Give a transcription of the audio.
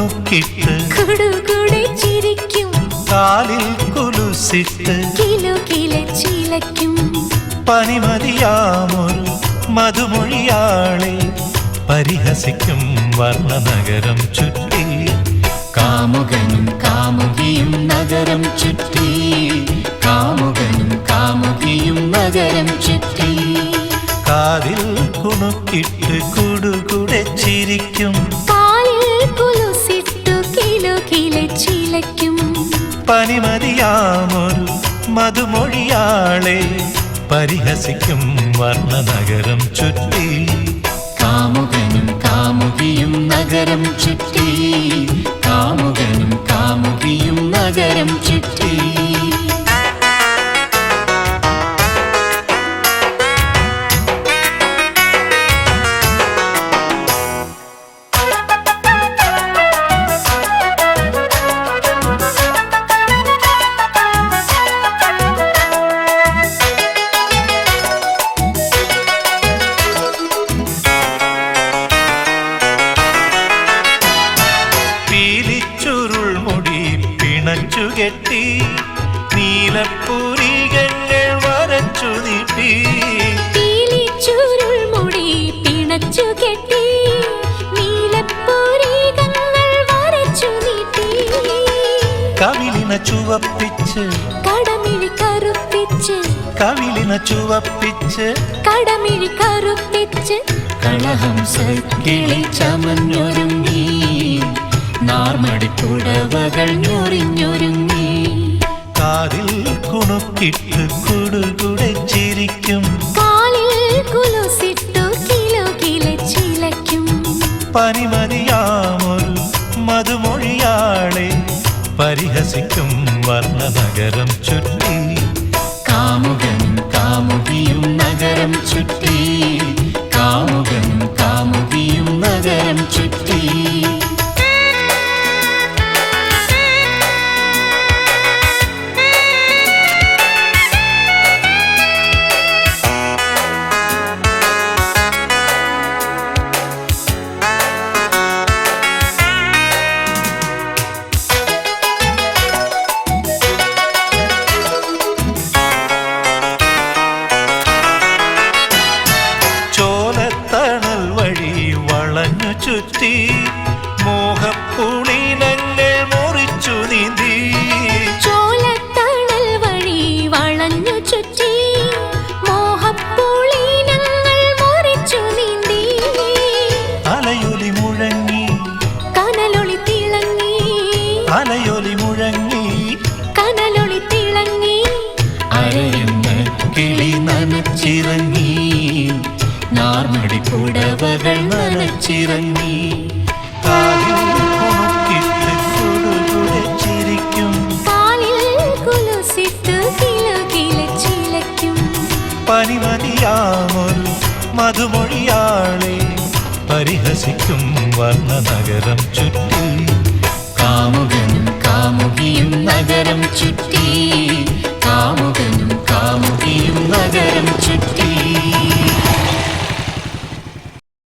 കുണുക്കിട്ട് കുടുകുടെ ചിരിക്കും കാലിൽ കുലുസിട്ട് കിലോ കിലെ ചിലയ്ക്കും പനിമതിയാമൊരു മധുമൊഴിയാളെ പരിഹസിക്കും വർണ്ണനഗരം ചുറ്റി കാമുകനും കാമുകിയും നഗരം ചുറ്റി കാമുകനും കാമുകിയും നഗരം ചുറ്റി കാതിൽ കുണുക്കിട്ട് കുടുകുടെ ചിരിക്കും കാലിൽ കുലുസിട്ടു കിലോ കിലെ ചിലയ്ക്കും പനിമതിയാമൊരു മധുമൊഴിയാളെ പരിഹസിക്കും വർണ്ണനഗരം ചുറ്റി കാമുകനും കാമുകിയും നഗരം ചുറ്റി കാമുകനും കാമുകിയും നഗരം ചുറ്റി കെട്ടി നീലപ്പൂരികങ്ങൾ വരച്ചു നീട്ടി പീലിച്ചുരുൾ മുടി പിണച്ചു കെട്ടി നീലപ്പൂരികങ്ങൾ വരച്ചു നീട്ടി കവിളിന ചുവപ്പിച്ച് കടമിഴി കറുപ്പിച്ച് കവിളിന ചുവപ്പിച്ച് കടമിഴി കറുപ്പിച്ച് കളഹംസ കിളി ചമഞ്ഞൊരുങ്ങി നാർമടിപ്പുടവകൾ ഞൊറിഞ്ഞൊരുങ്ങി കാതിൽ കുണുക്കിട്ട് കുടുകുടെ ചിരിക്കും കാലിൽ കുലുസിട്ടു കിലോ കിലെ ചിലയ്ക്കും പനിമതിയാമൊരു മധുമൊഴിയാളെ പരിഹസിക്കും വർണ്ണനഗരം ചുറ്റി കാമുകനും കാമുകിയും നഗരം ചുറ്റി കാമുകനും കാമുകിയും നഗരം ചുറ്റി ചുറ്റി മോഹപ്പുളിനങ്ങൾ മുറിച്ചു നീന്തി ചോലത്തണൽ വഴി വളഞ്ഞു ചുറ്റി മോഹപ്പുളിനങ്ങൾ മുറിച്ചു നീന്തി അലയൊലി മുഴങ്ങി കനലൊളി തിളങ്ങി അലയൊലി മുഴങ്ങി കനലൊളി തിളങ്ങി അരയുന്ന കിളി നനച്ചിറങ്ങി നാർമടി പുടവകൾ നനച്ചിറങ്ങി കാലിൽ കുണുക്കിട്ട് കുടുകുടെ ചിരിക്കും കാലിൽ കുലുസിട്ടു കിലോ കിലെ ചിലയ്ക്കും പനിമതിയാമൊരു മധുമൊഴിയാളെ പരിഹസിക്കും വർണ്ണനഗരം ചുറ്റി കാമുകനും കാമുകിയും നഗരം ചുറ്റി